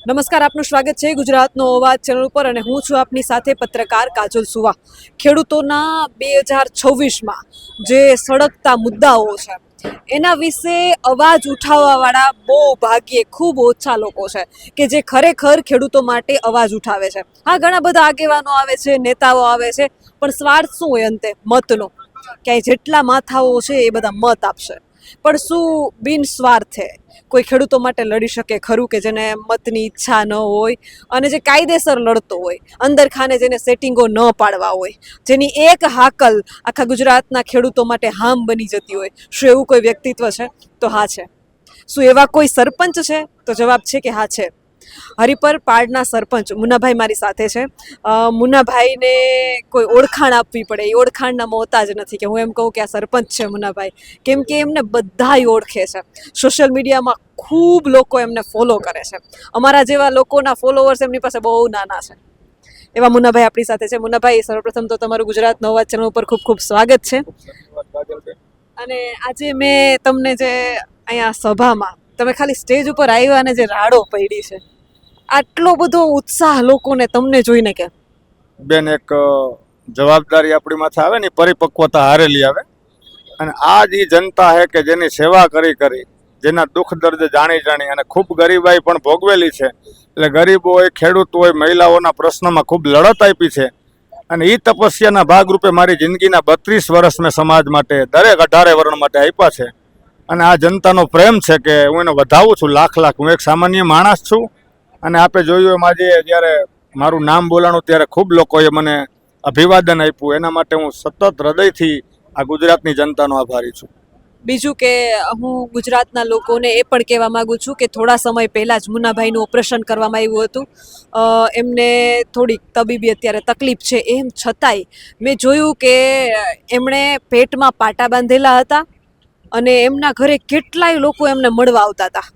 નમસ્કાર, આપનું સ્વાગત છે ગુજરાતનો અવાજ ચેનલ ઉપર અને હું છું આપની સાથે પત્રકાર કાજલ સુવા. ખેડૂતોના 2026માં જે સળગતા મુદ્દાઓ છે એના વિશે અવાજ ઉઠાવવાવાળા બહુ ભાગ્યે ખૂબ ઓછા લોકો છે કે જે ખરેખર ખેડૂતો માટે અવાજ ઉઠાવે છે. હા, ઘણા બધા આગેવાનો આવે છે, નેતાઓ આવે છે, પણ સ્વાર્થ શું હોય અંતે? મતનો. ક્યાંય જેટલા માથાઓ છે એ બધા મત આપશે, પણ શું બિન સ્વાર્થે કોઈ ખેડૂતો માટે લડી શકે ખરું કે જેને મતની ઈચ્છા ન હોય અને જે કાયદેસર લડતો હોય, અંદર ખાને જેને સેટિંગો ન પાડવા હોય, જેની એક હાકલ આખા ગુજરાતના ખેડૂતો માટે હામ બની જતી હોય? શું એવું કોઈ વ્યક્તિત્વ છે? તો હા છે. શું એવા કોઈ સરપંચ છે? તો જવાબ છે કે હા છે. હરિપર પાડના સરપંચ મુન્નાભાઈ મારી સાથે છે. મુન્નાભાઈને કોઈ ઓળખાણ આપવી પડે એ ઓળખાણના મોહતાજ નથી કે હું એમ કહું કે આ સરપંચ છે મુન્નાભાઈ, કેમ કે એમને બધાય ઓળખે છે. સોશિયલ મીડિયામાં ખૂબ લોકો એમને ફોલો કરે છે. અમારા જેવા લોકોના ફોલોવર્સ એમની પાસે બહુ નાના છે. એવા મુન્નાભાઈ આપણી સાથે છે. મુન્નાભાઈ, સર્વપ્રથમ તો તમારું ગુજરાતનો અવાજ ચેનલ ઉપર ખૂબ ખૂબ સ્વાગત છે. અને આજે મેં તમને જે અહીંયા સભામાં તમે ખાલી સ્ટેજ ઉપર આવ્યા અને જે રાડો પડી છે, આટલો બધો ઉત્સાહ લોકોને તમને જોઈને કે બેન, એક જવાબદારી આપણી માથે આવે ને, પરિપક્વતા હારેલી આવે. અને આ જ જનતા છે કે જેની સેવા કરી કરી, જેના દુઃખ દર્દ જાણી જાણી અને ખૂબ ગરીબાઈ પણ ભોગવેલી છે. એટલે ગરીબો હોય, ખેડૂત હોય, મહિલાઓના પ્રશ્નમાં ખૂબ લડત આપી છે. અને એ તપસ્યાના ભાગરૂપે મારી જિંદગીના 32 વર્ષ મેં સમાજ માટે, દરેક 18 વર્ણ માટે આપ્યા છે. અને આ જનતાનો પ્રેમ છે કે હું એને વધાવું છું લાખ લાખ. હું એક સામાન્ય માણસ છું. અને આપે જોયું એમ આજે જ્યારે મારું નામ બોલાણું ત્યારે ખૂબ લોકોએ મને અભિવાદન આપ્યું. એના માટે હું સતત હૃદયથી આ ગુજરાતની જનતાનો આભારી છું. બીજું કે હું ગુજરાતના લોકોને એ પણ કહેવા માગું છું કે થોડા સમય પહેલાં જ મુન્નાભાઈનું ઓપરેશન કરવામાં આવ્યું હતું. એમને થોડીક તબીબી અત્યારે તકલીફ છે, એમ છતાંય મેં જોયું કે એમણે પેટમાં પાટા બાંધેલા હતા અને એમના ઘરે કેટલાય લોકો એમને મળવા આવતા હતા.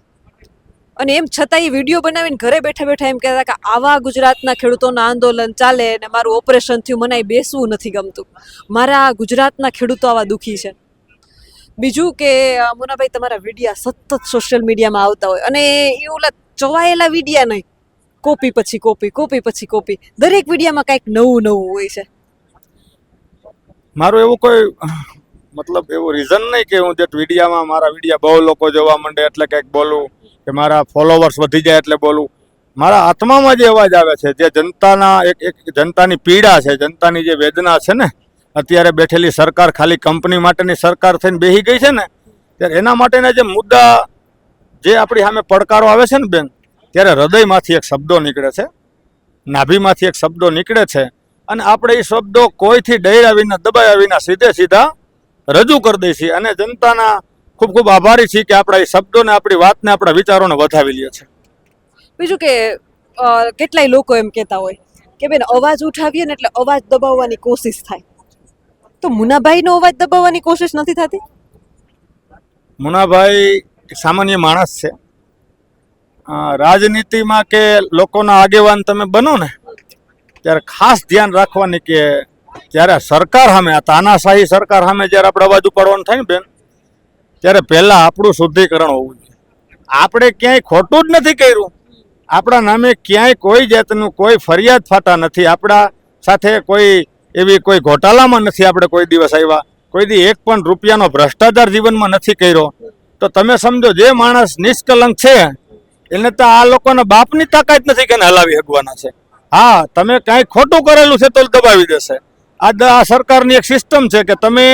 અને એમ છતાં એ વિડીયો બનાવીને ઘરે બેઠા બેઠા એમ કહેતા કે આવા ગુજરાતના ખેડૂતોના આંદોલન ચાલે અને મારું ઓપરેશન થયું, મને અહીં બેસવું નથી ગમતું, મારા ગુજરાતના ખેડૂતો આવા દુઃખી છે. બીજું કે મુન્નાભાઈ, તમારા વિડીયા સતત સોશિયલ મીડિયામાં આવતા હોય અને એ ઓલા ચવાયેલા વિડીયા નહીં, કોપી પછી કોપી, કોપી પછી કોપી, દરેક વિડીયામાં કંઈક નવું નવું હોય છે. મારું એવું કોઈ મતલબ એવું રીઝન નહીં કે હું જે વિડીયામાં મારા વિડીયા બહુ લોકો જોવા માંડે એટલે કંઈક બોલું, કે મારા ફોલોવર્સ વધી જાય એટલે બોલું. મારા આત્મામાં જે અવાજ આવે છે, જે જનતાના એક જનતાની પીડા છે, જનતાની જે વેદના છે ને, અત્યારે બેઠેલી સરકાર ખાલી કંપની માટેની સરકાર થઈને બેસી ગઈ છે ને, ત્યારે એના માટેના જે મુદ્દા, જે આપણી સામે પડકારો આવે છે ને બેન, ત્યારે હૃદયમાંથી એક શબ્દો નીકળે છે, નાભીમાંથી એક શબ્દો નીકળે છે. અને આપણે એ શબ્દો કોઈથી ડર્યા વિના, દબાયા વિના સીધે સીધા રજૂ કરી દઈએ છીએ. અને જનતાના ખૂબ ખૂબ આભારી છીએ કે આપણા એ શબ્દોને, આપણી વાતને, આપણા વિચારોને વધાવી લે છે. બીજું કે કેટલાય લોકો એમ કહેતા હોય કે બેન, અવાજ ઉઠાવીએ ને એટલે અવાજ દબાવવાની કોશિશ થાય, તો મુન્નાભાઈનો અવાજ દબાવવાની કોશિશ નથી થતી? મુન્નાભાઈ સામાન્ય માણસ છે. રાજનીતિમાં કે લોકોના આગેવાન તમે બનો ને ત્યારે ખાસ ધ્યાન રાખવાની કે જ્યારે સરકાર સામે, આ તાનાશાહી સરકાર સામે જ્યારે આપણે અવાજ ઉપાડવાનું થાય ને બેન, ત્યારે પહેલા આપણું શુદ્ધિકરણ હોવું જોઈએ. આપણે ક્યાંય ખોટું જ નથી કર્યું, આપણા નામે ક્યાંય કોઈ જાતનું કોઈ ફરિયાદ ફાટા નથી, આપણા સાથે કોઈ એવી કોઈ ઘોટાલામાં નથી આપણે કોઈ દિવસ આવ્યા, કોઈ દી એક પણ રૂપિયાનો ભ્રષ્ટાચાર જીવનમાં નથી કર્યો. તો તમે સમજો, જે માણસ નિષ્કલંક છે એને તો આ લોકોના બાપની તાકાત નથી કે એને હલાવી શકવાના છે. હા, તમે કાંઈ ખોટું કરેલું છે તો દબાવી દેશે. આ સરકારની એક સિસ્ટમ છે કે તમે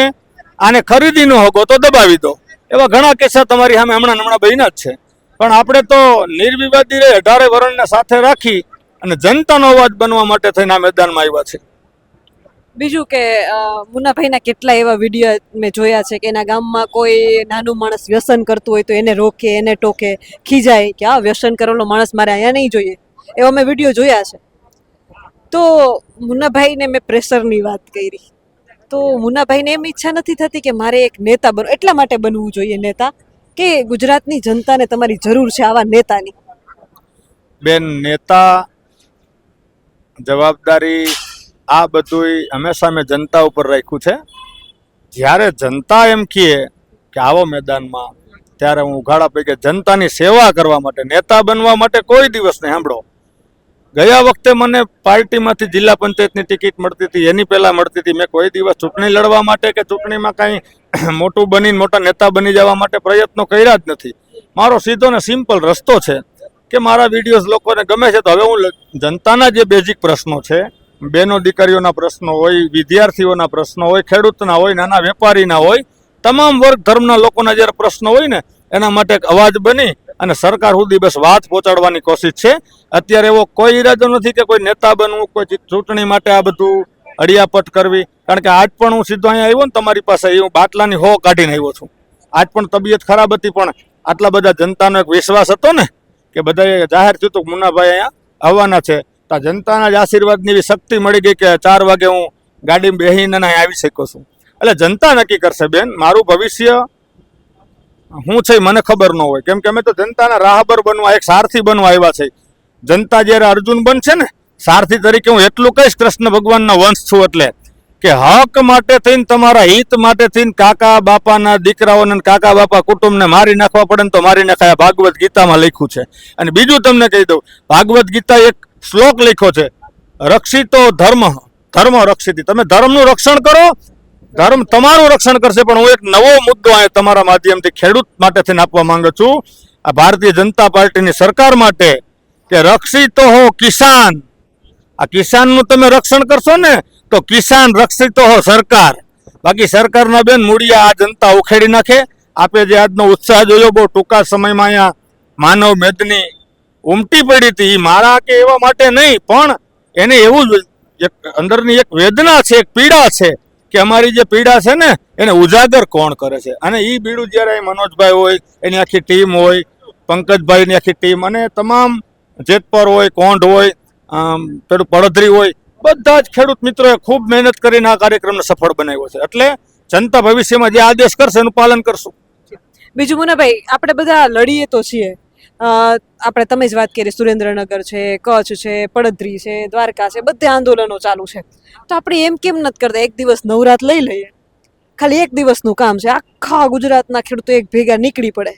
આને ખરીદી ન શકો તો દબાવી દો. એવા ઘણા કિસ્સા તમારી સામે હમણાં બન્યા જ છે. પણ આપણે તો નિર્વિવાદી રહે, 18 વર્ણને સાથે રાખી અને જનતાનો અવાજ બનવા માટે થઈને આ મેદાનમાં આવ્યા છે. બીજું કે મુન્નાભાઈના કેટલા એવા વિડીયો મેં જોયા છે કે એના ગામમાં કોઈ નાનું માણસ વ્યસન કરતું હોય તો એને રોકે, એને ટોકે, ખીજાય કે આ વ્યસન કરેલો માણસ મારે અહીંયા નહીં જોઈએ, એવા મેં વિડીયો જોયા છે. તો મુન્નાભાઈને મેં પ્રેશરની વાત કરી, તો મુન્નાભાઈને એમ ઈચ્છા નથી થતી કે મારે એક નેતા બનવું, એટલા માટે બનવું જોઈએ નેતા કે ગુજરાતની જનતાને તમારી જરૂર છે આવા નેતાની? બેન, નેતા, જવાબદારી, આ બધુંય હંમેશા મેં જનતા ઉપર રાખ્યું છે. જ્યારે જનતા એમ કહે કે આવો મેદાનમાં, ત્યારે હું ઉઘાડા પૈકી જનતાની સેવા કરવા માટે, નેતા બનવા માટે કોઈ દિવસ નહીં. સાંભળો, ગયા વખતે મને પાર્ટીમાંથી જિલ્લા પંચાયતની ટિકિટ મળતી હતી, એની પહેલા મળતી હતી. મેં કોઈ દિવસ ચૂંટણી લડવા માટે કે ચૂંટણીમાં કાંઈ મોટું બનીને મોટા નેતા બની જવા માટે પ્રયત્નો કર્યા જ નથી. મારો સીધો ને સિમ્પલ રસ્તો છે કે મારા વિડીયોઝ લોકોને ગમે છે, તો હવે હું જનતાના જે બેઝિક પ્રશ્નો છે, બહેનો દીકરીઓના પ્રશ્નો હોય, વિદ્યાર્થીઓના પ્રશ્નો હોય, ખેડૂતના હોય, નાના વેપારીના હોય, તમામ વર્ગ ધર્મના લોકોના જ્યારે પ્રશ્નો હોય ને, એના માટે એક અવાજ બની અને સરકાર સુધી બસ વાત પહોંચાડવાની કોશિશ છે. અત્યારે એવો કોઈ ઈરાદો નથી કે કોઈ નેતા બનવું, કોઈ ચૂંટણી માટે આ બધું અડિયાપટ કરવી. કારણ કે આજ પણ હું સીધો અહીંયા આવ્યો ને તમારી પાસે, હું બાટલાની હો કાઢીને આવ્યો છું. આજ પણ તબિયત ખરાબ હતી, પણ આટલા બધા જનતાનો એક વિશ્વાસ હતો ને કે બધાએ જાહેર થયું હતું મુન્નાભાઈ અહીંયા આવવાના છે, તો આ જનતાના જ આશીર્વાદની એવી શક્તિ મળી ગઈ કે 4 વાગે હું ગાડીમાં બેસીને અહીંયા આવી શક્યો છું. એટલે જનતા નક્કી કરશે બેન. મારું ભવિષ્ય હું છે મને ખબર ન હોય, કેમ કે અમે તો જનતાના રાહબર બનવા, એક સારથી બનવા આવ્યા છે. જનતા જ્યારે અર્જુન બનશે ને સારથી તરીકે, હું એટલું કહીશ કૃષ્ણ ભગવાનનો વંશ છું, એટલે કે હક માટે થઈને, તમારા હિત માટે થઈને કાકા બાપાના દીકરાઓને, કાકા બાપા કુટુંબને મારી નાખવા પડે ને તો મારી નાખાય. ભાગવત ગીતામાં લખ્યું છે. અને બીજું તમને કહી દઉં, ભાગવત ગીતા એક શ્લોક લખ્યો છે, રક્ષિતો ધર્મ, ધર્મ રક્ષિતી. તમે ધર્મનું રક્ષણ કરો, ધર્મ તમારું રક્ષણ કરશે. પણ હું એક નવો મુદ્દો અહીંયા તમારા માધ્યમથી ખેડૂત માટે થઈને આપવા માંગુ છું, આ ભારતીય જનતા પાર્ટીની સરકાર માટે, કે રક્ષિતો હો કિસાન. આ કિસાનનું તમે રક્ષણ કરશો ને તો કિસાન રક્ષિતો હો સરકાર. બાકી સરકારના બેન મૂળિયા આ જનતા ઉખેડી નાખે. આપે જે આજનો ઉત્સાહ જોયો, બહુ ટૂંકા સમયમાં અહીંયા માનવ મેદની ઉમટી પડી હતી. મારા કે એવા માટે નહીં, પણ એને એવું એક અંદરની એક વેદના છે, એક પીડા છે કે અમારી જે પીડા છે ને એને ઉજાગર કોણ કરે છે. અને એ બીડું જ્યારે મનોજભાઈ હોય, એની આખી ટીમ હોય, પંકજભાઈની આખી ટીમ, અને તમામ જેતપર હોય, કોંઢ હોય, પેલું પડધરી હોય, બધા જ ખેડૂત મિત્રોએ ખૂબ મહેનત કરીને આ કાર્યક્રમને સફળ બનાવ્યો છે. એટલે જનતા ભવિષ્યમાં જે આદેશ કરશે એનું પાલન કરશું. બીજું મુન્નાભાઈ, આપણે બધા લડીએ તો છીએ. આપણે તમે જ વાત કરી, સુરેન્દ્રનગર છે, કચ્છ છે, પડધરી છે, દ્વારકા છે, બધે આંદોલનો ચાલુ છે. તો આપણે એમ કેમ નથી કરતા, એક દિવસ નવરાત લઈ લઈએ? ખાલી એક દિવસનું કામ છે, આખા ગુજરાતના ખેડૂતો એક ભેગા નીકળી પડે,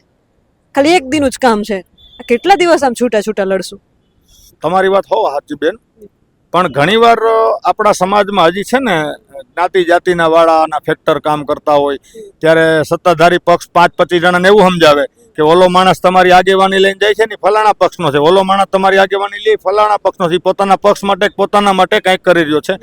ખાલી એક દિનનું જ કામ છે. કેટલા દિવસ આમ છૂટા છૂટા લડશું? તમારી વાત હો સાચી બેન, પણ ઘણીવાર આપણા સમાજમાં હજી છે ને જ્ઞાતિ જાતિના વાળાના ફેક્ટર કામ કરતા હોય, ત્યારે સત્તાધારી પક્ષ 5-25 જણાને એવું સમજાવે કે ઓલો માણસ તમારી આગેવાની લઈને જાય છે ને ફલાણા પક્ષનો છે, ઓલો માણસ તમારી આગેવાની લે ફલાણા પક્ષનો છે, પોતાના પક્ષ માટે પોતાના માટે કંઈક કરી રહ્યો છે.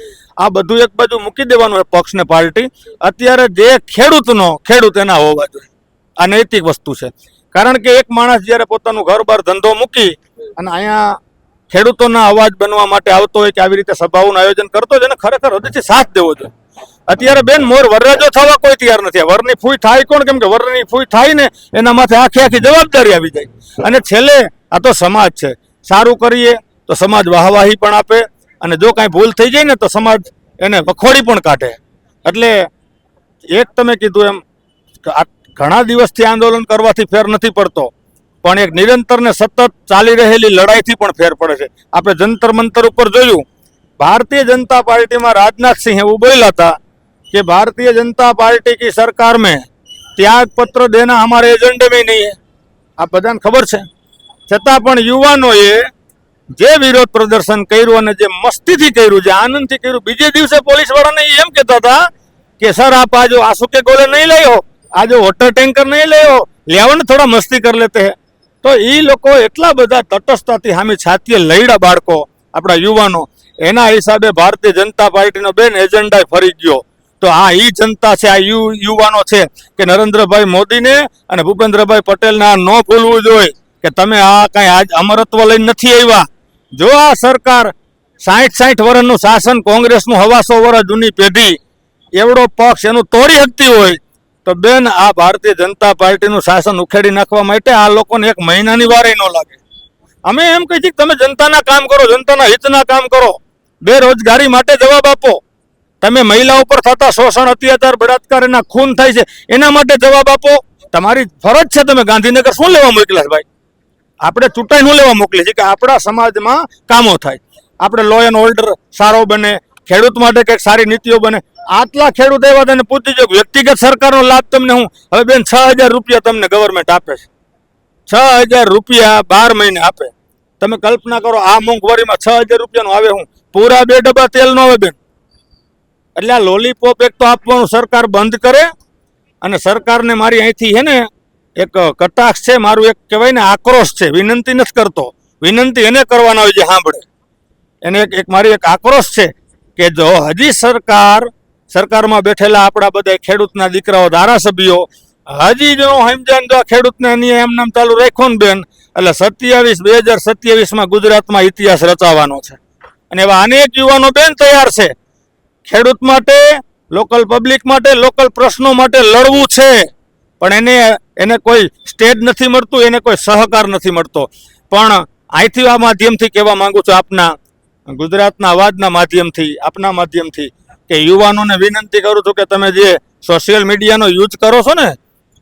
આ બધું એક બાજુ મૂકી દેવાનું હોય પક્ષ ને પાર્ટી. અત્યારે જે ખેડૂત એના હોવા જોઈએ. આ નૈતિક વસ્તુ છે. કારણ કે એક માણસ જ્યારે પોતાનું ઘર-બાર ધંધો મૂકી અને અહીંયા ખેડૂતોના અવાજ બનવા માટે આવતો હોય કે આવી રીતે સભાઓનું આયોજન કરતો હોય, એને ખરેખર હૃદયથી સાથ દેવો જોઈએ. અત્યારે બેન મોર વરરાજો થવા કોઈ તૈયાર નથી. વરની ફૂઈ થાય કોણ? કેમ કે વરની ફૂઈ થાય ને એના માથે આખી જવાબદારી આવી જાય. અને છેલ્લે આ તો સમાજ છે, સારું કરીએ તો સમાજ વાહવાહી પણ આપે, અને જો કાંઈ ભૂલ થઈ જાય ને તો સમાજ એને વખોડી પણ કાઢે. એટલે એક તમે કીધું એમ ઘણા દિવસથી આંદોલન કરવાથી ફેર નથી પડતો, પણ એક નિરંતર ને સતત ચાલી રહેલી લડાઈથી પણ ફેર પડે છે. આપણે જંતર મંતર ઉપર જોયું, भारतीय जनता पार्टी में राजनाथ सिंह वो बोला था कि भारतीय जनता पार्टी की सरकार में त्याग पत्र देना हमारे एजेंडे में नहीं है. आप बधाने खबर है. छतां पण युवानोए जे विरोध प्रदर्शन कर्युं अने जे मस्तीथी कर्युं, जे आनंदथी कर्युं, बीजे दिवसे पोलीस वाळाने एम कहेता था कि सर आप आज आंसू के गोले नहीं लायो, आज वोटर टैंकर नहीं लायो, लेवो ने थोड़ा मस्ती कर लेते हैं. तो ई लोको एटला बधा तटस्थताथी सामे छातीए लईड़ा बाळको आपणा युवानो, एना हिसाबे Bharatiya Janata party no Ben agenda फरी गयो. तो आ ई जनता है, आ युवानो है कि नरेंद्रभाई मोदी ने अने भूपेन्द्रभाई पटेल ने आ न भूलवुं जोईए कि तमे आ कांई आज अमरत्व लईने नथी आव्या. जो आ सरकार 60-60 वर्षनुं शासन कोंग्रेसनुं 125 वर्ष जूनी पेढ़ी एवडो पक्ष एनुं तोड़ी शकती होय तो बेन आ भारतीय जनता पार्टीनुं शासन उखेड़ी नाखवा माटे आ लोकोने 1 महीनानी वारे न लागे. अमे एम कहीए छीए तमे जनताना काम करो, जनताना हितना काम करो, बेरोजगारी माटे जवाब आपो, तमे महिलाओं पर थता शोषण, अत्याचार, बलात्कार एना खून थाय छे एना माटे जवाब आपो. तमारी फरज छे. तमे गांधीनगर शुं लेवा मोकल्या छे भाई? आपणे चूंटाई शुं लेवा मोकली छे कि आपणा समाजमां कामो थाय, आपणे लॉ एन्ड ऑर्डर सारो बने, खेडूत माटे कंईक सारी नीतिओ बने. આટલા ખેડૂત એવા તને પૂછી જો વ્યક્તિગત સરકારનો લાભ તમને હું હવે બેન 6,000 રૂપિયા તમને ગવર્મેન્ટ આપે છે, 6,000 રૂપિયા 12 મહિને આપે. તમે કલ્પના કરો આ મોંઘવારીમાં 6,000 રૂપિયાનું આવે હું પૂરા 2 ડબ્બા તેલ નો આવે બેન. એટલે આ લોલીપોપ એક તો આપવાનું સરકાર બંધ કરે. અને સરકારને મારી અહીંથી છે ને એક કટાક્ષ છે, મારું એક કહેવાય ને આક્રોશ છે, વિનંતી નથી કરતો, વિનંતી એને કરવાનો હોય જે સાંભળે. એને એક મારી એક આક્રોશ છે કે જો હજી સરકારમાં બેઠેલા આપણા બધા ખેડૂતના દીકરાઓ ધારાસભ્યો હજી જો સમજાન જો ખેડૂતને અન્યાય એમ નામ ચાલુ રાખ્યો ને બેન, એટલે 2027 ગુજરાતમાં ઇતિહાસ રચાવાનો છે. અને એવા અનેક યુવાનો બેન તૈયાર છે ખેડૂત માટે, લોકલ પબ્લિક માટે, લોકલ પ્રશ્નો માટે લડવું છે. પણ એને કોઈ સ્ટેજ નથી મળતું, એને કોઈ સહકાર નથી મળતો. પણ અહીંથી આ માધ્યમથી કહેવા માંગુ છું, આપના ગુજરાતના અવાજના માધ્યમથી, આપના માધ્યમથી, કે યુવાનોને વિનંતી કરું છું કે તમે જે સોશિયલ મીડિયાનો યુઝ કરો છો ને,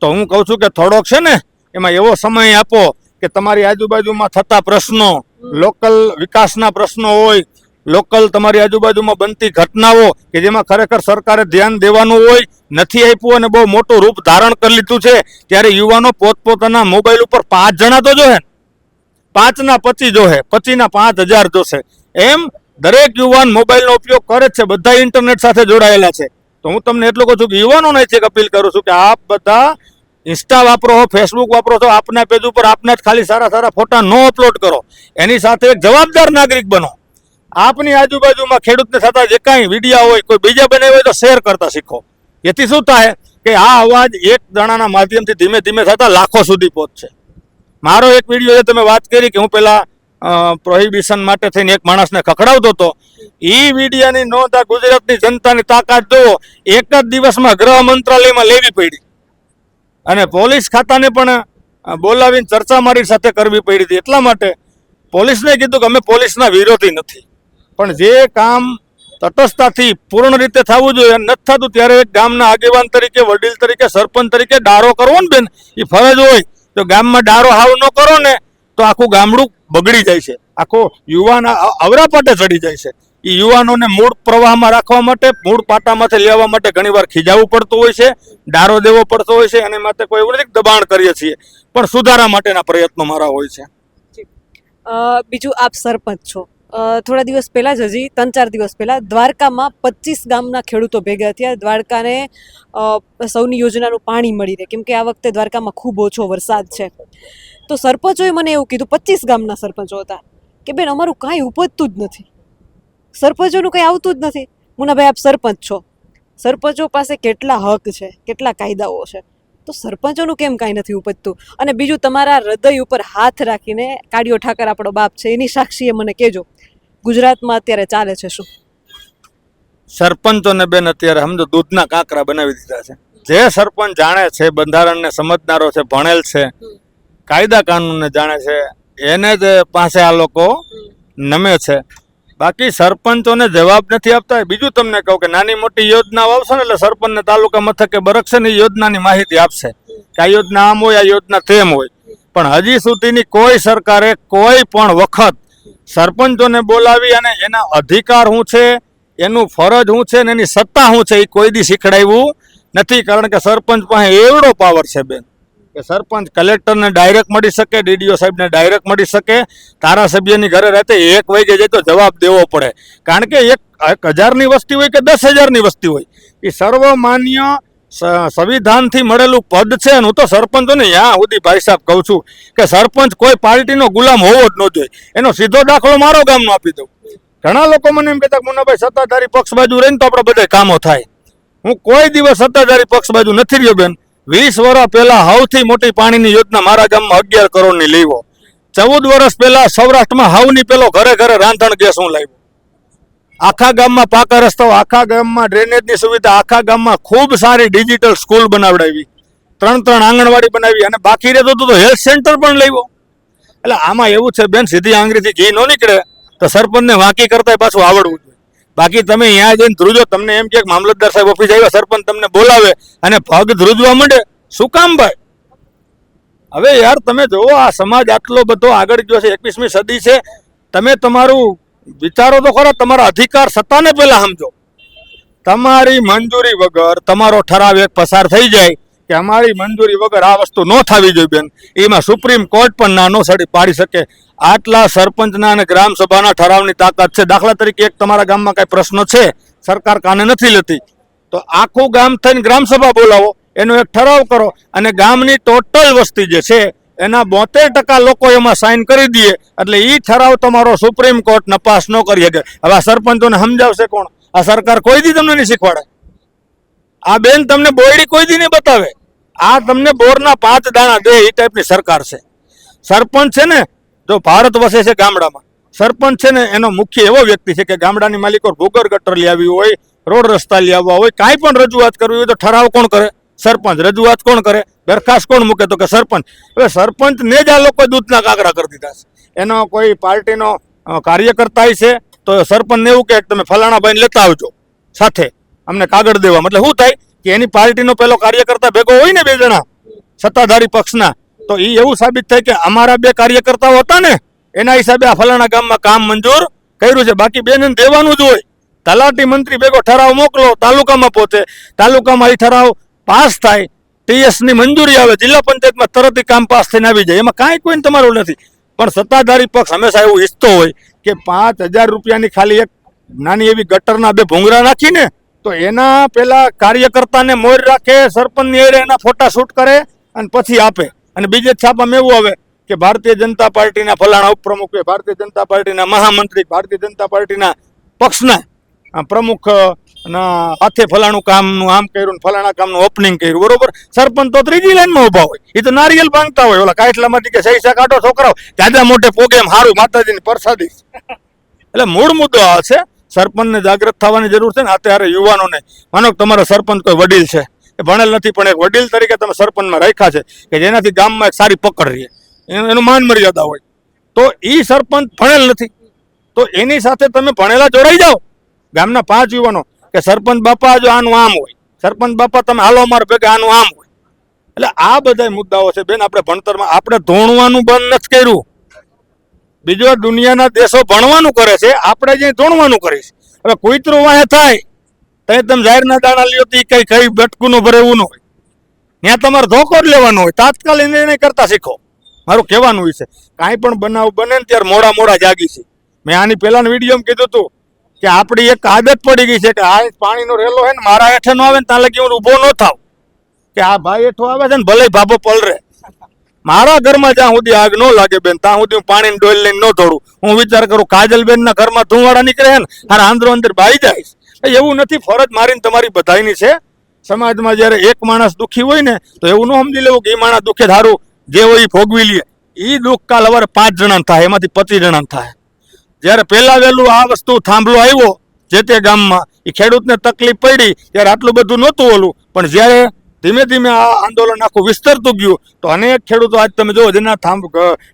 તો હું કહું છું કે થોડોક છે ને એમાં એવો સમય આપો કે તમારી આજુબાજુમાં થતા પ્રશ્નો, લોકલ વિકાસના પ્રશ્નો હોય, લોકલ તમારી આજુબાજુમાં બનતી ઘટનાઓ કે જેમાં ખરેખર સરકારે ધ્યાન દેવાનું હોય, નથી આપ્યું અને બહુ મોટું રૂપ ધારણ કરી લીધું છે, ત્યારે યુવાનો પોતપોતાના મોબાઈલ ઉપર 5 જણા તો જોહે, 5 ના 25 જોહે, 25 ના 5,000 જોશે. એમ દરેક યુવાન મોબાઈલનો ઉપયોગ કરે છે, બધા ઇન્ટરનેટ સાથે જોડાયેલા છે. તો હું તમને એટલું કહું છું કે યુવાનોને એક અપીલ કરું છું કે આપ બધા ઇન્સ્ટા વાપરો છો, ફેસબુક વાપરો છો, આપના પેજ ઉપર આપના જ ખાલી સારા ફોટા ન અપલોડ કરો, એની સાથે એક જવાબદાર નાગરિક બનો. આપની આજુબાજુમાં ખેડૂતને થતા જે કાંઈ વિડીયો હોય, કોઈ બીજા બનાવ્યા હોય તો શેર કરતા શીખો. એથી શું થાય કે આ અવાજ એક જણાના માધ્યમથી ધીમે ધીમે થતા લાખો સુધી પહોંચશે. મારો એક વિડીયો તમે વાત કરી કે હું પેલા પ્રોહિબિશન માટે થઈને એક માણસને ખખડાવતો હતો, એ વિડીયાની નોંધ આ ગુજરાતની જનતાની તાકાત જુઓ, એક જ દિવસમાં ગૃહ મંત્રાલયમાં લેવી પડી અને પોલીસ ખાતાને પણ બોલાવીને ચર્ચા મારી સાથે કરવી પડી હતી. એટલા માટે પોલીસને કીધું કે અમે પોલીસના વિરોધી નથી, પણ જે કામ તટસ્થતાથી પૂર્ણ રીતે થવું જોઈએ નથી થતું, ત્યારે એક ગામના આગેવાન તરીકે, વડીલ તરીકે, સરપંચ તરીકે ડારો કરવો ને બેન એ ફરજ હોય. તો ગામમાં ડારો હાવ ન કરો ને તો આખું ગામડું બગડી જાય છે, આખો યુવાન અવરા પાટે ચડી જાય છે. એ યુવાનોને મૂળ પ્રવાહમાં રાખવા માટે, મૂળ પાટામાંથી લેવા માટે ઘણીવાર ખીજાવવું પડતું હોય છે, ડારો દેવો પડતો હોય છે. અને માટે કોઈ એવું નથી દબાણ કરીએ છીએ, પણ સુધારા માટેના પ્રયત્નો મારા હોય છે. બીજું, આપ સરપંચ છો. થોડા દિવસ પહેલા જ, હજી 3-4 દિવસ પહેલા દ્વારકામાં 25 ગામના ખેડૂતો ભેગા થયા. દ્વારકાને સૌની યોજનાનું પાણી મળી રહે, કેમ કે આ વખતે દ્વારકામાં ખૂબ ઓછો વરસાદ છે. તો સરપંચોએ મને એવું કીધું, 25 ગામના સરપંચો હતા, કે બેન અમારું કાંઈ ઉપજતું જ નથી, સરપંચોનું કંઈ આવતું જ નથી. મુનાભાઈ, આપ સરપંચ છો, સરપંચો પાસે કેટલા હક છે, કેટલા કાયદાઓ છે, તો સરપંચોનું કેમ કાંઈ નથી ઉપજતું? અને બીજું, તમારા હૃદય ઉપર હાથ રાખીને કાળિયો ઠાકર આપણો બાપ છે, એની સાક્ષીએ મને કહેજો, ગુજરાતમાં અત્યારે ચાલે છે શું? સરપંચોને બેન અત્યારે સમજો દૂધના કાંકરા બનાવી દીધા છે. જે સરપંચ જાણે છે, બંધારણને સમજનારો છે, ભણેલ છે, કાયદા કાનૂનને જાણે છે, એને જ પાસે આ લોકો નમે છે. બાકી સરપંચોને જવાબ નથી આપતા. બીજું તમને કહું કે નાની મોટી યોજનાઓ આવશે ને એટલે સરપંચને તાલુકા મથકે બરકશે ને યોજનાની માહિતી આપશે કે આ યોજના આમ હોય, આ યોજના તેમ હોય. પણ હજી સુધીની કોઈ સરકારે કોઈ પણ વખત સરપંચોને બોલાવી અને એના અધિકાર શું છે, એનું ફરજ શું છે, ને એની સત્તા શું છે, એ કોઈ દી શીખડાવ્યું નથી. કારણ કે સરપંચ પાસે એવડો પાવર છે બેન કે સરપંચ કલેક્ટરને ડાયરેક્ટ મળી શકે, ડીડીઓ સાહેબને ડાયરેક્ટ મળી શકે, ધારાસભ્યની ઘરે રહેતે 1 વાગે જાય તો જવાબ દેવો પડે. કારણ કે 1,000ની વસ્તી હોય કે 10,000ની વસ્તી હોય, એ સર્વમાન્ય સંવિધાનથી મળેલું પદ છે. હું તો સરપંચોને ત્યાં સુધી ભાઈ સાહેબ કહું છું કે સરપંચ કોઈ પાર્ટીનો ગુલામ હોવો જ ન જોઈએ. એનો સીધો દાખલો મારો ગામનો આપી દઉં. ઘણા લોકો મને એમ કહેતા મુન્નાભાઈ સત્તાધારી પક્ષ બાજુ રહીને તો આપણે બધા કામો થાય. હું કોઈ દિવસ સત્તાધારી પક્ષ બાજુ નથી રહ્યો બેન. 20 વર્ષ પહેલા સૌથી મોટી પાણીની યોજના મારા ગામમાં 11 કરોડની લાવ્યો. 14 વર્ષ પહેલા સૌરાષ્ટ્રમાં હાવની પેલો ઘરે ઘરે રાંધણ ગેસ હું લાવ્યો. આખા ગામમાં પાકા રસ્તાઓ, આખા ગામમાં ડ્રેનેજની સુવિધા, આખા ગામમાં ખૂબ સારી ડિજિટલ સ્કૂલ બનાવડાવી, 3 આંગણવાડી બનાવી, અને બાકી રહેતો તો હેલ્થ સેન્ટર પણ લાવ્યો. એટલે આમાં એવું છે બેન, સીધી આંગળીથી ઘી ન નીકળે તો સરપંચને વાંકી કરતા પાછું આવડવું જોઈએ. બાકી તમે અહીંયા જઈને ધ્રુજો, તમને એમ કે મામલતદાર સાહેબ ઓફિસ આવ્યા, સરપંચ તમને બોલાવે અને પગ ધ્રુજવા માંડે, શું કામ ભાઈ? હવે યાર તમે જોવો, આ સમાજ આટલો બધો આગળ ગયો છે, 21મી સદી છે. તમે તમારું વિચારો તો ખરા, તમારા અધિકાર સત્તાને પહેલા સમજો તમારી મંજૂરી વગર તમારો ઠરાવ એક પસાર થઈ જાય કે અમારી મંજૂરી વગર આ વસ્તુ ન થવી જોઈએ બેન, એમાં સુપ્રીમ કોર્ટ પણ ના નો સડી પાડી શકે. આટલા સરપંચના અને ગ્રામ સભાના ઠરાવની તાકાત છે. દાખલા તરીકે એક તમારા ગામમાં કઈ પ્રશ્ન છે, સરકાર કાને નથી લેતી, તો આખું ગામ થઈને ગ્રામ સભા બોલાવો, એનો એક ઠરાવ કરો અને ગામની ટોટલ વસ્તી જે છે એના 72% લોકો એમાં સાઇન કરી દઈએ એટલે એ ઠરાવ તમારો સુપ્રીમ કોર્ટ નપાસ ન કરી શકે. હવે આ સરપંચોને સમજાવશે કોણ? આ સરકાર કોઈ દી તમને નહીં શીખવાડે. આ બેન તમને બોયડી કોઈ દી નહીં બતાવે. આ તમને બોરના 5 દાણા દે એ ટાઈપની સરકાર છે. સરપંચ છે ને, જો ભારત વસે છે ગામડામાં, સરપંચ છે ને એનો મુખ્ય એવો વ્યક્તિ છે કે ગામડાની માલિકો ભૂગર ગટર લઈ આવી હોય, રોડ રસ્તા લઈ આવવા હોય, કાંઈ પણ રજૂઆત કરવી હોય તો ઠરાવ કોણ કરે? સરપંચ. રજૂઆત કોણ કરે? દરખાસ્ત કોણ મૂકે? તો કે સરપંચ. હવે સરપંચને જ આ લોકો દૂધના કાકરા કરી દીધા છે. એનો કોઈ પાર્ટીનો કાર્યકર્તા છે તો સરપંચને એવું કહે કે તમે ફલાણા ભાઈને લેતા આવજો સાથે અમને કાગળ દેવા. એટલે શું થાય કે એની પાર્ટીનો પેલો કાર્યકર્તા ભેગો હોય ને 2 જણા સત્તાધારી પક્ષના, તો એ એવું સાબિત થાય કે અમારા 2 કાર્યકર્તાઓ હતા ને એના હિસાબે આ ફલાણા ગામમાં કામ મંજૂર કર્યું છે. બાકી બેન દેવાનું જ હોય. તલાટી મંત્રી ભેગો ઠરાવ મોકલો, તાલુકામાં પહોંચે, તાલુકામાં એ ઠરાવ પાસ થાય, TS ની મંજૂરી આવે, જિલ્લા પંચાયતમાં તરત કામ પાસ થઈને આવી જાય. એમાં કાંઈ કોઈને તમારું નથી. પણ સત્તાધારી પક્ષ હંમેશા એવું ઈચ્છતો હોય કે 5000 રૂપિયાની ખાલી એક નાની એવી ગટરના 2 ભૂંગરા નાખીને તો એના પેલા કાર્યકર્તાને મોર રાખે, સરપંચની એરે એના ફોટા શૂટ કરે અને પછી આપે. અને બીજે છાપામાં એવું આવે કે ભારતીય જનતા પાર્ટીના ફલાણા ઉપપ્રમુખ, ભારતીય જનતા પાર્ટીના મહામંત્રી, ભારતીય જનતા પાર્ટીના પક્ષના પ્રમુખ ના હાથે ફલાણું કામનું આમ કર્યું, ફલાણા કામનું ઓપનિંગ કર્યું. બરોબર, સરપંચ તો 3જી લાઈનમાં ઉભા હોય, એ તો નારિયેલ ભાંગતા હોય. ઓલા કાટલામાંથી કે સૈસા કાઢો છોકરાઓ, દાદા મોટે પ્રોગ્રામ સારું માતાજીની પ્રસાદી. એટલે મૂળ મુદ્દો આ છે, સરપંચને જાગૃત થવાની જરૂર છે ને. અત્યારે યુવાનોને, માનો કે તમારો સરપંચ કોઈ વડીલ છે, એ ભણેલ નથી પણ એક વડીલ તરીકે તમે સરપંચમાં રાખ્યા છે કે જેનાથી ગામમાં એક સારી પકડ રહે, એનું માન મર્યાદા હોય, તો એ સરપંચ ભણેલ નથી, તો એની સાથે તમે ભણેલા જોડાઈ જાઓ. ગામના 5 યુવાનો કે સરપંચ બાપા જો આનું આમ હોય, સરપંચ બાપા તમે હાલો અમારે ભેગા આનું આમ હોય. એટલે આ બધા મુદ્દાઓ છે બેન. આપણે ભણતરમાં આપણે ધોણવાનું બંધ નથી કર્યું. બીજો દુનિયાના દેશો ભણવાનું કરે છે, આપણે જે ધોણવાનું કરીશ. હવે કુતરું વાહે થાય તો તમે જાહેરના દાણા લ્યો તો કઈ બટકું ભરે એવું ન હોય. ત્યાં તમારે ધોકો જ લેવાનો હોય. તાત્કાલિક નિર્ણય કરતા શીખો. મારું કહેવાનું છે, કાંઈ પણ બનાવ બને ને ત્યારે મોડા જાગી છે. મેં આની પહેલાના વિડીયોમાં કીધું હતું કે આપણી એક આદત પડી ગઈ છે કે આ પાણીનો રેલો છે ને મારા હેઠે નો આવે ને ત્યાં લગી હું ઊભો ન થાવ કે આ ભાઈ હેઠો આવે છે ને ભલે ભાભો પલરે. મારા ઘરમાં જ્યાં સુધી આગ ન લાગે બેન ત્યાં સુધી હું પાણીની ડોલ લઈને ન દોડું. હું વિચાર કરું કાજલબેનના ઘરમાં ધુવાડા નીકળે છે ને હારે આંદરો અંદર બાઈ જાય. એવું નથી, ફરજ મારીને તમારી બધાયની છે. સમાજમાં જ્યારે એક માણસ દુઃખી હોય ને તો એવું ન સમજી લેવું કે એ માણસ દુઃખે ધારું જે હોય એ ભોગવી લે. એ દુઃખ કાલ સવારે 5 જણા થાય, એમાંથી 25 જણા થાય. જ્યારે પહેલા વહેલું આ વસ્તુ થાંભલો આવ્યો જે તે ગામમાં, એ ખેડૂતને તકલીફ પડી ત્યારે આટલું બધું નહોતું ઓલું. પણ જ્યારે ધીમે ધીમે આ આંદોલન આખું વિસ્તરતું ગયું તો અનેક ખેડૂતો આજ તમે જો જેના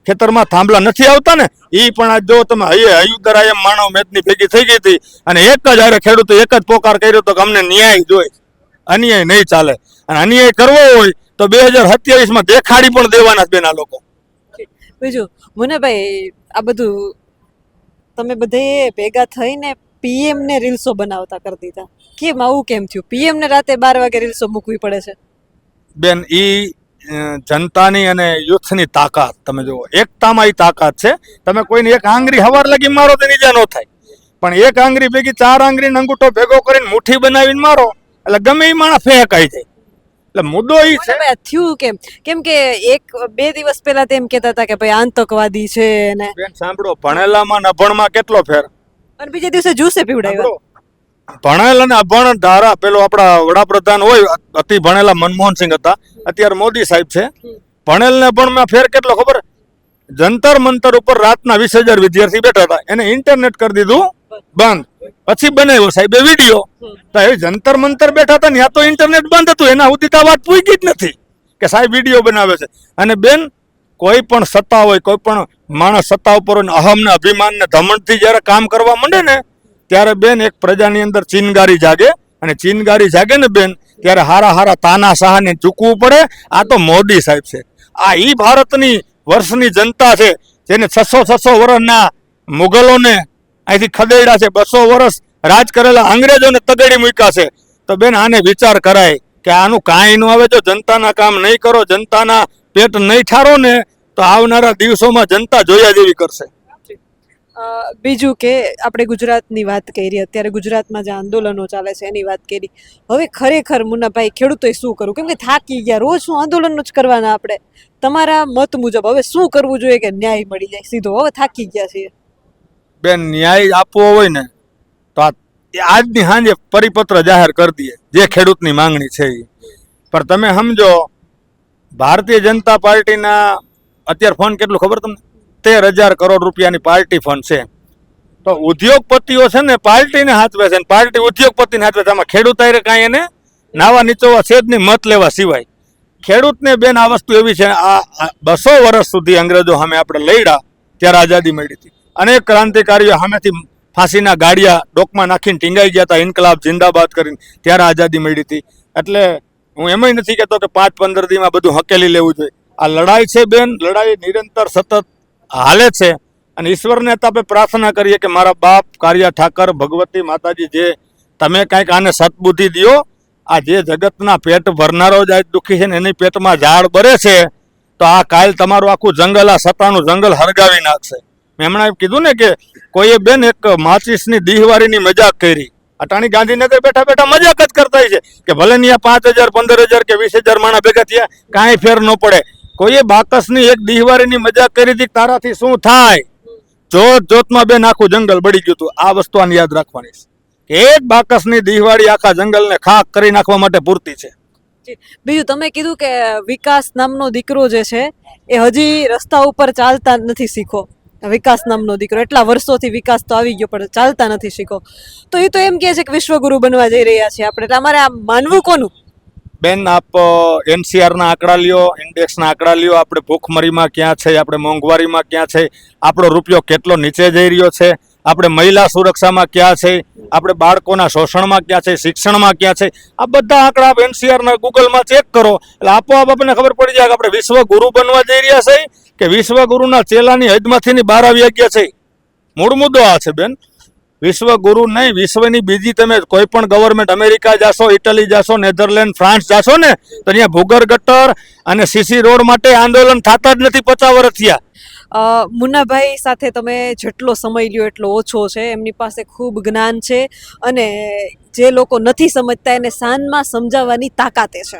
ખેતરમાં થાંભલા નથી આવતા ને એ પણ આજ જો તમે હયુદરા એમ માનવ મેદની ભેગી થઈ ગઈ હતી. અને એક જ હારે ખેડૂતો એક જ પોકાર કર્યો તો કે અમને ન્યાય જોઈએ, અન્યાય નહીં ચાલે. અને અન્યાય કરવો હોય તો 2027માં દેખાડી પણ દેવાના બેન આ લોકો. બીજું મુન્નાભાઈ, આ બધું તમે બધે ભેગા થઈને PM ને રીલ્સો બનાવતા કરી દીધા. કેમ આવું કેમ થયું? PM ને રાતે 12 વાગે રીલ્સો મૂકવી પડે છે બેન. ઈ જનતાની અને યુથની તાકાત તમે જુઓ. એકતામાં ઈ તાકાત છે. તમે કોઈને એક આંગળી હવાર લગી મારો તો નીચે ન થાય, પણ એક આંગળી ભેગી 4 આંગળીનો અંગૂઠો ભેગો કરીને મુઠ્ઠી બનાવીને મારો એટલે ગમે એ માણસ ફેંકાઈ જાય. એટલે મુદ્દો ઈ છે. થયું કેમ કે 1-2 દિવસ પહેલા તેમ કહેતા હતા કે ભાઈ આતંકવાદી છે ને. બેન સાંભળો, ભણેલામાં ને અભણમાં કેટલો ફેર. અને બીજે દિવસે જ્યુસે પીવડાવ્યા. ભણેલ અને અભણ ધારા પેલો આપણા વડાપ્રધાન હોય અતિ ભણેલા મનમોહનસિંહ હતા, અત્યારે મોદી સાહેબ છે. ભણેલ ને અભણમાં ફેર કેટલો ખબર? જંતર મંતર ઉપર રાતના 20,000 વિદ્યાર્થી બેઠા હતા, એને ઇન્ટરનેટ કરી દીધું બંધ. પછી બનાવ્યો સાહેબે વિડીયો. તો એ જંતર મંતર બેઠા હતા ત્યાં તો ઇન્ટરનેટ બંધ હતું, એના સુધી તો વાત પૂછી જ નથી કે સાહેબ વિડીયો બનાવે છે. અને બેન કોઈ પણ સત્તા હોય, કોઈ પણ માણસ સત્તા ઉપર અહમ ને અભિમાન ને ધમણથી જ્યારે કામ કરવા માંડે ને ત્યારે બેન એક પ્રજાની અંદર ચીનગારી જાગે. અને ચીનગારી જાગે ને બેન ત્યારે હારા તાનાશાહને ચૂકવું પડે. આ તો મોદી સાહેબ છે. આ ઈ ભારતની વર્ષની જનતા છે જેને 600 વર્ષના મુગલોને અહીંથી ખદેડ્યા છે, 200 વર્ષ રાજ કરેલા અંગ્રેજોને તગડી મૂક્યા છે. તો બેન આને વિચાર કરાય કે આનું કાંઈ ન આવે. જો જનતાના કામ નહીં કરો, જનતાના પેટ નહીં ઠારો ને, તો આવનારા દિવસોમાં જનતા જોયા જેવી કરશે. બીજું કે આપણે ગુજરાતની વાત કરી, અત્યારે ગુજરાતમાં જે આંદોલનો ચાલે છે એની વાત કરી. હવે ખરેખર મુન્નાભાઈ ખેડૂતોએ શું કરવું? કેમ કે થાકી ગયા, રોજ શું આંદોલન જ કરવાના આપણે. તમારા મત મુજબ હવે શું કરવું જોઈએ કે ન્યાય મળી જાય સીધો? હવે થાકી ગયા છીએ. બેન ન્યાય આપવો હોય ને તો આજની સાંજે પરિપત્ર જાહેર કરી દઈએ જે ખેડૂતની માંગણી છે એ. પણ તમે સમજો ભારતીય જનતા પાર્ટીના અત્યારે ફંડ કેટલું ખબર તમને? 13,000 કરોડ રૂપિયાની પાર્ટી ફંડ છે. તો ઉદ્યોગપતિઓ છે ને પાર્ટીને હાથવે છે, પાર્ટી ઉદ્યોગપતિને હાથવે છે. આમાં ખેડૂત આરે કાંઈ એને નાવા નીચોવા છે જ નહીં, મત લેવા સિવાય. ખેડૂતને બેન આ વસ્તુ એવી છે, આ 200 વર્ષ સુધી અંગ્રેજો સામે આપણે લડ્યા ત્યારે આઝાદી મળી હતી. અનેક ક્રાંતિકારીઓ સામેથી ફાંસીના ગાડિયા ડોકમાં નાખીને ટીંગાઈ ગયા હતા, ઇન્કલાબ જિંદાબાદ કરીને, ત્યારે આઝાદી મળી હતી. એટલે હું એમાંય નથી કહેતો કે 5-15 દીમાં બધું હકેલી લેવું જોઈએ. આ લડાઈ છે બેન, લડાઈ નિરંતર સતત હાલે છે. અને ઈશ્વરને આપણે પ્રાર્થના કરીએ કે મારા બાપ કારિયા ઠાકર, ભગવતી માતાજી, જે તમે કાંઈક આને સદબુદ્ધિ દ્યો. આ જે જગતના પેટ ભરનારો જ આજ દુઃખી છે ને એની પેટમાં ઝાડ બરે છે, તો આ કાલ તમારું આખું જંગલ, આ સત્તાનું જંગલ હરગાવી નાખશે. મેં હમણાં એમ કીધું ને કે કોઈએ બેન એક માચીસની દીહવારીની મજાક કરી. અટાણી ગાંધીનગર બેઠા બેઠા મજાક જ કરતા છે કે ભલે ને 5,000, 15,000 કે 20,000 માણસ ભેગા થયા, કાંઈ ફેર ન પડે. કોઈએ બાકસની એક દીહવારીની મજાક કરી હતી, તારાથી શું થાય? જોત જોતમાં બેન આખું જંગલ બળી ગયું હતું. આ વસ્તુ આને યાદ રાખવાની છે કે એક બાકસની દીહવારી આખા જંગલને ખાક કરી નાખવા માટે પૂરતી છે. બીજું તમે કીધું કે વિકાસ નામનો દીકરો જે છે એ હજી રસ્તા ઉપર ચાલતા નથી શીખો. વિકાસ નામનો દીકરો એટલા વર્ષોથી વિકાસ તો આવી ગયો પણ ચાલતા નથી શીખો. તો એ તો એમ કહે છે કે વિશ્વગુરુ બનવા જઈ રહ્યા છે આપણે. એટલે અમારે આ માનવું કોનું? બેન આપ NCR ના આંકડા લ્યો, ઇન્ડેક્સના આંકડા લ્યો, આપણે ભૂખમરીમાં ક્યાં છે, આપણે મોંઘવારીમાં ક્યાં છે, આપણો રૂપિયો કેટલો નીચે જઈ રહ્યો છે, આપણે મહિલા સુરક્ષામાં ક્યાં છે, આપણે બાળકોના શોષણમાં ક્યાં છે, શિક્ષણમાં ક્યાં છે, આ બધા આંકડા આપ NCR ગૂગલમાં ચેક કરો એટલે આપોઆપ આપણને ખબર પડી જાય કે આપણે વિશ્વગુરુ બનવા જઈ રહ્યા છે કે વિશ્વગુરુના ચેલાની હદમાંથી બહાર આવી ગયા છે. મૂળ મુદ્દો આ છે બેન. વિશ્વગુરુ નહીં, વિશ્વની બીજી તમે કોઈ પણ ગવર્મેન્ટ, અમેરિકા જાશો, ઇટલી જાશો, નેધરલેન્ડ, ફ્રાન્સ જાશો ને, તો અહીંયા ભૂગર ગટર અને CC રોડ માટે આંદોલન થતા જ નથી. 50 વર્ષ થયા. મુન્નાભાઈ સાથે તમે જેટલો સમય લ્યો એટલો ઓછો છે. એમની પાસે ખૂબ જ્ઞાન છે અને જે લોકો નથી સમજતા એને સાંજમાં સમજાવવાની તાકાતે છે.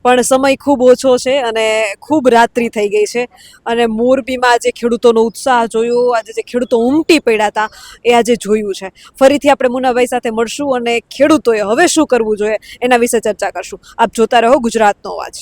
પણ સમય ખૂબ ઓછો છે અને ખૂબ રાત્રિ થઈ ગઈ છે. અને મોરબીમાં આજે ખેડૂતોનો ઉત્સાહ જોયો, આજે જે ખેડૂતો ઉમટી પડ્યા હતા એ આજે જોયું છે. ફરીથી આપણે મુન્નાભાઈ સાથે મળશું અને ખેડૂતોએ હવે શું કરવું જોઈએ એના વિશે ચર્ચા કરશું. આપ જોતા રહો ગુજરાતનો અવાજ.